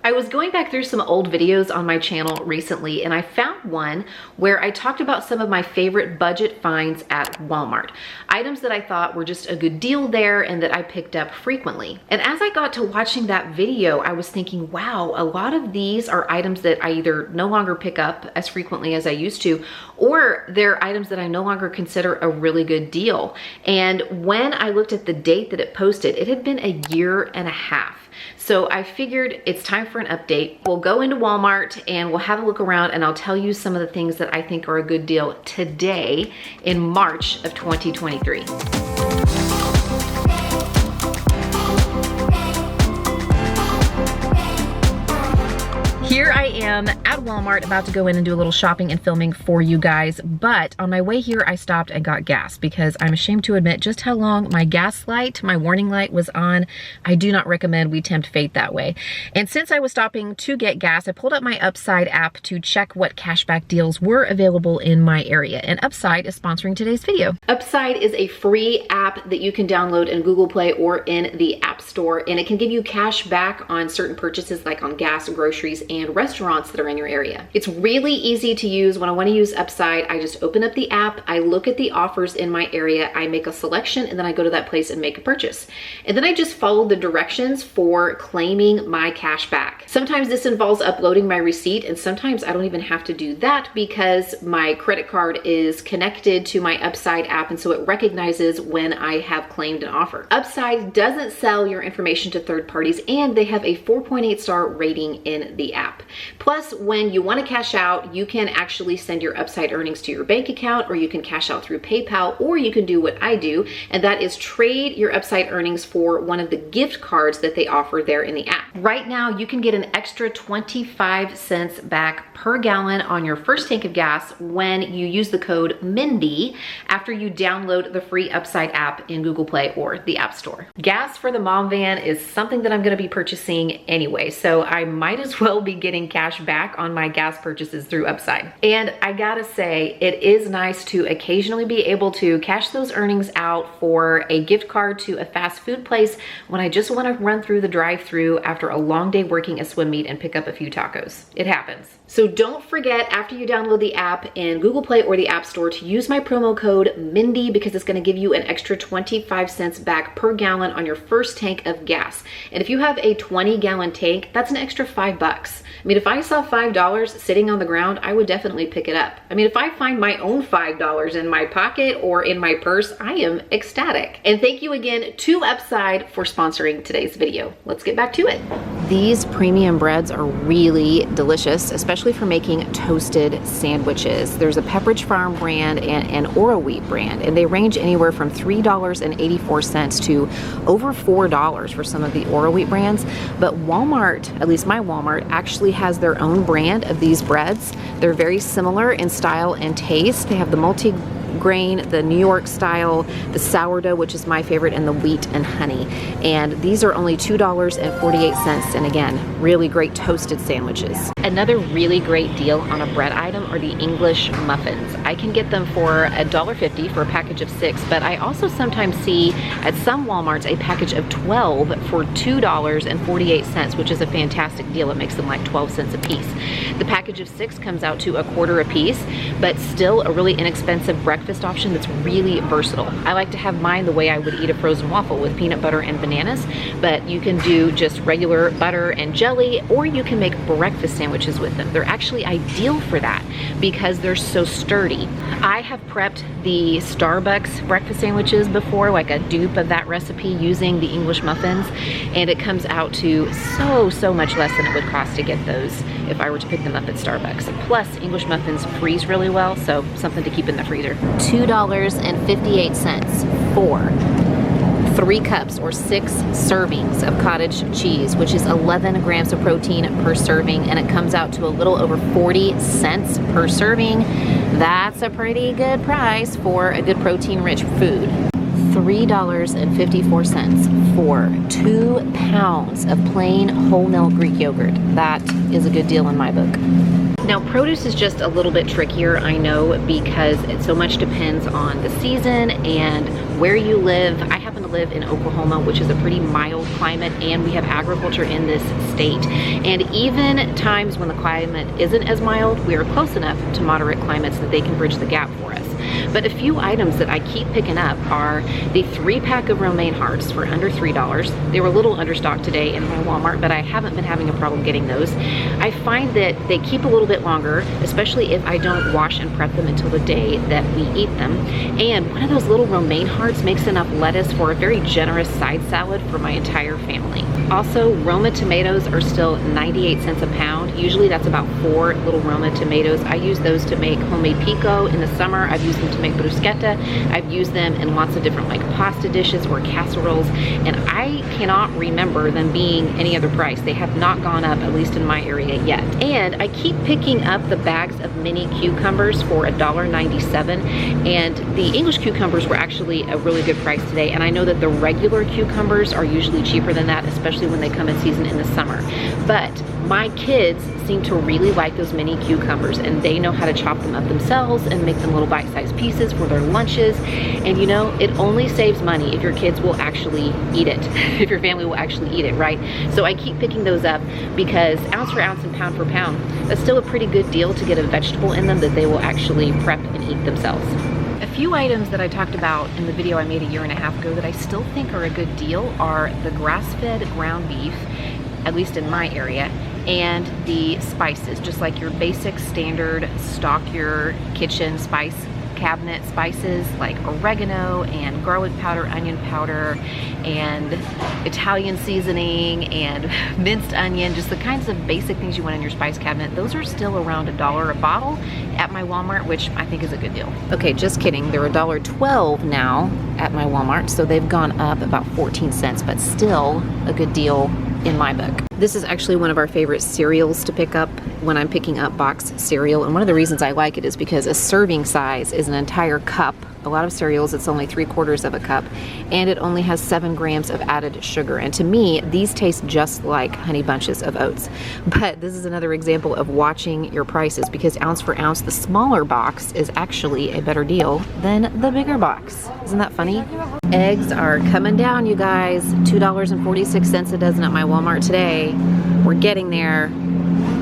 I was going back through some old videos on my channel recently, and I found one where I talked about some of my favorite budget finds at Walmart. Items that I thought were just a good deal there and that I picked up frequently. And as I got to watching that video, I was thinking, wow, a lot of these are items that I either no longer pick up as frequently as I used to, or they're items that I no longer consider a really good deal. And when I looked at the date that it posted, it had been a year and a half. So I figured it's time for an update. We'll go into Walmart and we'll have a look around, and I'll tell you some of the things that I think are a good deal today in March of 2023. Here I am at Walmart about to go in and do a little shopping and filming for you guys, but on my way here I stopped and got gas because I'm ashamed to admit just how long my gas light, my warning light, was on. I do not recommend we tempt fate that way. And since I was stopping to get gas, I pulled up my Upside app to check what cashback deals were available in my area, and Upside is sponsoring today's video. Upside is a free app that you can download in Google Play or in the App Store, and it can give you cash back on certain purchases like on gas, groceries, and restaurants that are in your area. It's really easy to use. When I want to use Upside, I just open up the app, I look at the offers in my area, I make a selection, and then I go to that place and make a purchase. And then I just follow the directions for claiming my cash back. Sometimes this involves uploading my receipt, and sometimes I don't even have to do that because my credit card is connected to my Upside app, and so it recognizes when I have claimed an offer. Upside doesn't sell your information to third parties, and they have a 4.8 star rating in the app. Plus, when you want to cash out, you can actually send your Upside earnings to your bank account, or you can cash out through PayPal, or you can do what I do, and that is trade your Upside earnings for one of the gift cards that they offer there in the app. Right now, you can get an extra 25 cents back per gallon on your first tank of gas when you use the code Mindy after you download the free Upside app in Google Play or the App Store. Gas for the mom van is something that I'm going to be purchasing anyway, so I might as well be getting cash back on my gas purchases through Upside. And I gotta say, it is nice to occasionally be able to cash those earnings out for a gift card to a fast food place when I just want to run through the drive-thru after a long day working a swim meet and pick up a few tacos. It happens. So don't forget, after you download the app in Google Play or the App Store, to use my promo code Mindy, because it's going to give you an extra 25 cents back per gallon on your first tank of gas. And if you have a 20-gallon tank, that's an extra $5. I mean, if I saw $5 sitting on the ground, I would definitely pick it up. I mean, if I find my own $5 in my pocket or in my purse, I am ecstatic. And thank you again to Upside for sponsoring today's video. Let's get back to it. These premium breads are really delicious, especially for making toasted sandwiches. There's a Pepperidge Farm brand and an Oro Wheat brand, and they range anywhere from $3.84 to over $4 for some of the Oro Wheat brands. But Walmart, at least my Walmart, actually has their own brand of these breads. They're very similar in style and taste. They have the multi-grain, the New York style, the sourdough, which is my favorite, and the wheat and honey. And these are only $2.48, and again, really great toasted sandwiches. Another really great deal on a bread item are the English muffins. I can get them for $1.50 for a package of 6, but I also sometimes see at some Walmarts a package of 12 for $2.48, which is a fantastic deal. It makes them like 12 cents a piece. The package of 6 comes out to $1.25 a piece, but still a really inexpensive breakfast option that's really versatile. I like to have mine the way I would eat a frozen waffle, with peanut butter and bananas, but you can do just regular butter and jelly, or you can make breakfast sandwiches with them. They're actually ideal for that because they're so sturdy. I have prepped the Starbucks breakfast sandwiches before, like a dupe of that recipe, using the English muffins, and it comes out to so much less than it would cost to get those if I were to pick them up at Starbucks. Plus, English muffins freeze really well, so something to keep in the freezer. $2.58 for 3 cups or 6 servings of cottage cheese, which is 11 grams of protein per serving, and it comes out to a little over 40 cents per serving. That's a pretty good price for a good protein-rich food. $3.54 for 2 pounds of plain whole milk Greek yogurt. That is a good deal in my book. Now, produce is just a little bit trickier, I know, because it so much depends on the season and where you live. I happen to to live in Oklahoma, which is a pretty mild climate, and we have agriculture in this state. And even times when the climate isn't as mild, we are close enough to moderate climates that they can bridge the gap for us. But a few items that I keep picking up are the 3-pack of romaine hearts for under $3. They were a little understocked today in my Walmart, but I haven't been having a problem getting those. I find that they keep a little bit longer, especially if I don't wash and prep them until the day that we eat them. And one of those little romaine hearts makes enough lettuce for a very generous side salad for my entire family. Also, Roma tomatoes are still 98 cents a pound. Usually that's about 4 little Roma tomatoes. I use those to make homemade pico in the summer. I've used them to make bruschetta. I've used them in lots of different like pasta dishes or casseroles, and I cannot remember them being any other price. They have not gone up, at least in my area yet. And I keep picking up the bags of mini cucumbers for $1.97, and the English cucumbers were actually a really good price today, and I know that the regular cucumbers are usually cheaper than that, especially when they come in season in the summer. But my kids seem to really like those mini cucumbers, and they know how to chop them up themselves and make them little bite-sized pieces for their lunches. And you know, it only saves money if your kids will actually eat it, if your family will actually eat it, right? So I keep picking those up because ounce for ounce and pound for pound, that's still a pretty good deal to get a vegetable in them that they will actually prep and eat themselves. A few items that I talked about in the video I made a year and a half ago that I still think are a good deal are the grass-fed ground beef, at least in my area, and the spices, just like your basic standard stock your kitchen spice cabinet spices like oregano and garlic powder, onion powder, and Italian seasoning and minced onion, just the kinds of basic things you want in your spice cabinet. Those are still around $1 a bottle at my Walmart, which I think is a good deal. Okay, just kidding. They're $1.12 now at my Walmart, so they've gone up about 14 cents, but still a good deal in my book. This is actually one of our favorite cereals to pick up when I'm picking up box cereal, and one of the reasons I like it is because a serving size is an entire cup. A lot of cereals, it's only 3/4 of a cup, and it only has 7 grams of added sugar. And to me, these taste just like Honey Bunches of Oats. But this is another example of watching your prices, because ounce for ounce, the smaller box is actually a better deal than the bigger box. Isn't that funny? Eggs are coming down, you guys. $2.46 a dozen at my Walmart today. We're getting there.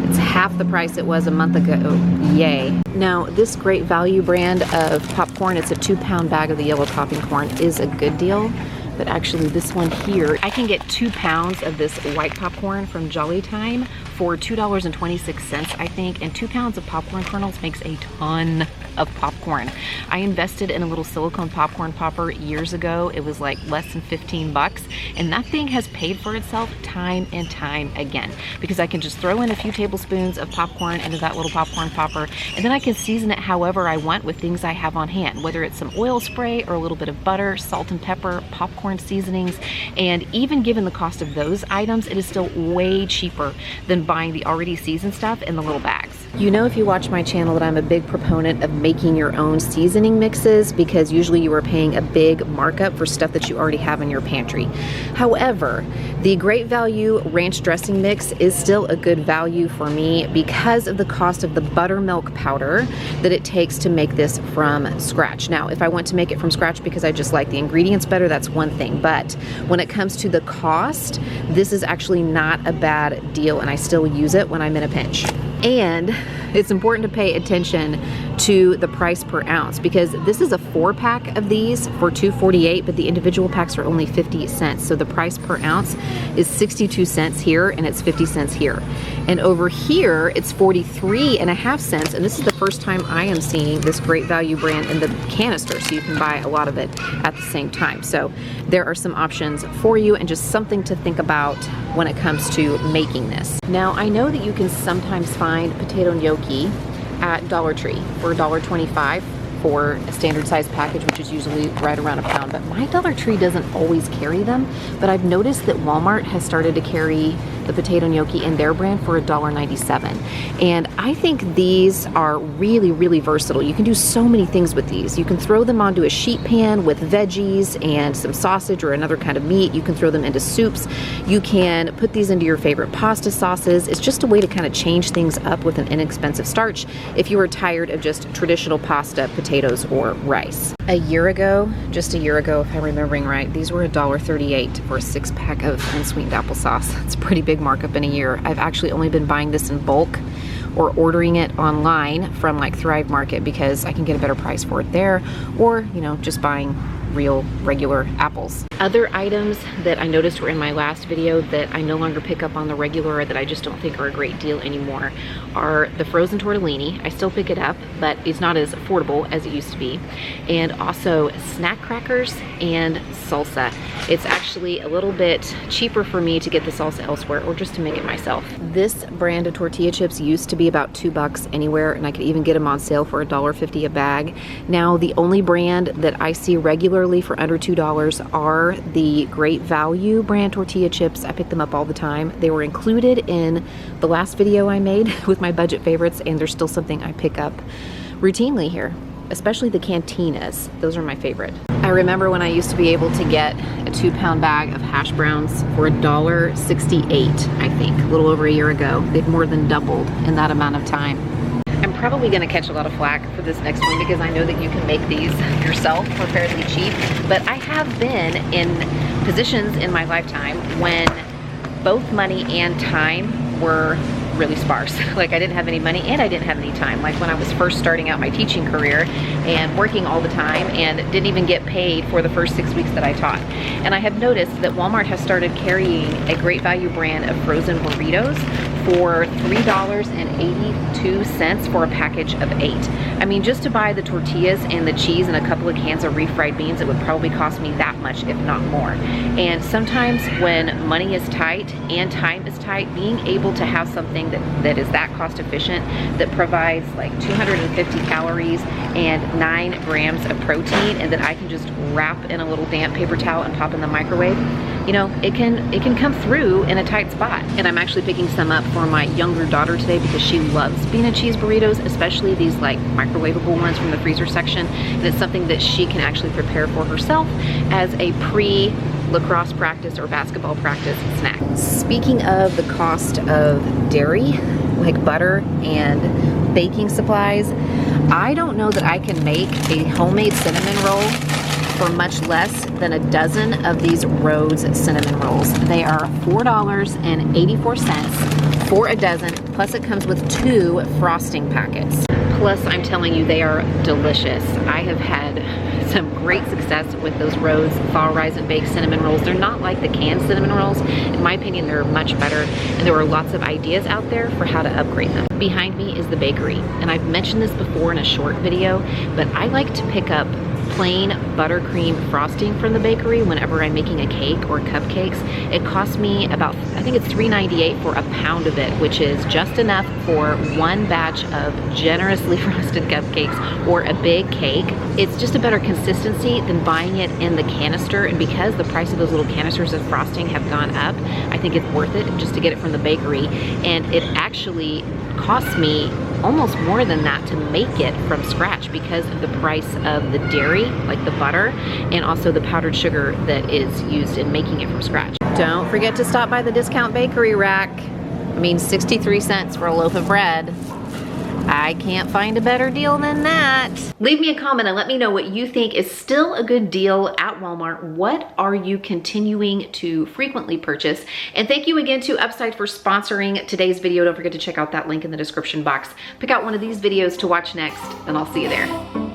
It's half the price it was a month ago. Yay. Now, this Great Value brand of popcorn, it's a 2-pound bag of the yellow popping corn, is a good deal. But actually this one here, I can get 2 pounds of this white popcorn from Jolly Time for $2.26, I think, and 2 pounds of popcorn kernels makes a ton of popcorn. I invested in a little silicone popcorn popper years ago. It was like less than 15 bucks, and that thing has paid for itself time and time again, because I can just throw in a few tablespoons of popcorn into that little popcorn popper, and then I can season it however I want with things I have on hand, whether it's some oil spray or a little bit of butter, salt and pepper, popcorn seasonings. And even given the cost of those items, it is still way cheaper than buying the already seasoned stuff in the little bags. You know, if you watch my channel, that I'm a big proponent of making your own seasoning mixes, because usually you are paying a big markup for stuff that you already have in your pantry. However, the Great Value ranch dressing mix is still a good value for me because of the cost of the buttermilk powder that it takes to make this from scratch. Now, if I want to make it from scratch because I just like the ingredients better, that's one thing. But when it comes to the cost, this is actually not a bad deal, and I still use it when I'm in a pinch. And it's important to pay attention to the price per ounce, because this is a 4-pack of these for $2.48, but the individual packs are only 50 cents. So the price per ounce is 62 cents here, and it's 50 cents here. And over here, it's 43.5 cents, and this is the first time I am seeing this Great Value brand in the canister, so you can buy a lot of it at the same time. So there are some options for you, and just something to think about when it comes to making this. Now, I know that you can sometimes find potato gnocchi at Dollar Tree for $1.25 for a standard size package, which is usually right around a pound, but my Dollar Tree doesn't always carry them. But I've noticed that Walmart has started to carry the potato gnocchi in their brand for $1.97. And I think these are really, really versatile. You can do so many things with these. You can throw them onto a sheet pan with veggies and some sausage or another kind of meat. You can throw them into soups. You can put these into your favorite pasta sauces. It's just a way to kind of change things up with an inexpensive starch if you are tired of just traditional pasta, potatoes, or rice. A year ago, just a year ago, if I'm remembering right, these were $1.38 for a 6-pack of unsweetened applesauce. It's a pretty big markup in a year. I've actually only been buying this in bulk or ordering it online from like Thrive Market because I can get a better price for it there, or, you know, just buying real regular apples. Other items that I noticed were in my last video that I no longer pick up on the regular, or that I just don't think are a great deal anymore, are the frozen tortellini. I still pick it up, but it's not as affordable as it used to be. And also snack crackers and salsa. It's actually a little bit cheaper for me to get the salsa elsewhere, or just to make it myself. This brand of tortilla chips used to be about $2 anywhere, and I could even get them on sale for $1.50 a bag. Now the only brand that I see regularly for under $2 are the Great Value brand tortilla chips. I pick them up all the time. They were included in the last video I made with my budget favorites, and they're still something I pick up routinely here, especially the cantinas. Those are my favorite. I remember when I used to be able to get a 2-pound bag of hash browns for $1.68, I think, a little over a year ago. They've more than doubled in that amount of time. I'm probably gonna catch a lot of flack for this next one because I know that you can make these yourself for fairly cheap, but I have been in positions in my lifetime when both money and time were really sparse. Like, I didn't have any money and I didn't have any time. Like when I was first starting out my teaching career and working all the time and didn't even get paid for the first 6 weeks that I taught. And I have noticed that Walmart has started carrying a Great Value brand of frozen burritos for $3.82 for a package of 8. I mean, just to buy the tortillas and the cheese and a couple of cans of refried beans, it would probably cost me that much, if not more. And sometimes when money is tight and time is tight, being able to have something that is that cost efficient, that provides like 250 calories and 9 grams of protein, and that I can just wrap in a little damp paper towel and pop in the microwave, you know, it can come through in a tight spot. And I'm actually picking some up for my younger daughter today because she loves bean and cheese burritos, especially these like microwavable ones from the freezer section. And it's something that she can actually prepare for herself as a pre-lacrosse practice or basketball practice snack. Speaking of the cost of dairy, like butter and baking supplies, I don't know that I can make a homemade cinnamon roll for much less than a dozen of these Rhodes cinnamon rolls. They are $4.84 for a dozen, plus it comes with 2 frosting packets. Plus, I'm telling you, they are delicious. I have had some great success with those Rhodes Fall Rise and Bake cinnamon rolls. They're not like the canned cinnamon rolls. In my opinion, they're much better, and there are lots of ideas out there for how to upgrade them. Behind me is the bakery, and I've mentioned this before in a short video, but I like to pick up plain buttercream frosting from the bakery whenever I'm making a cake or cupcakes. It costs me about, I think it's $3.98 for a pound of it, which is just enough for 1 batch of generously frosted cupcakes or a big cake. It's just a better consistency than buying it in the canister, and because the price of those little canisters of frosting have gone up, I think it's worth it just to get it from the bakery. And it actually costs me almost more than that to make it from scratch because of the price of the dairy, like the butter, and also the powdered sugar that is used in making it from scratch. Don't forget to stop by the discount bakery rack. I mean, 63 cents for a loaf of bread. I can't find a better deal than that. Leave me a comment and let me know what you think is still a good deal at Walmart. What are you continuing to frequently purchase? And thank you again to Upside for sponsoring today's video. Don't forget to check out that link in the description box. Pick out one of these videos to watch next, and I'll see you there.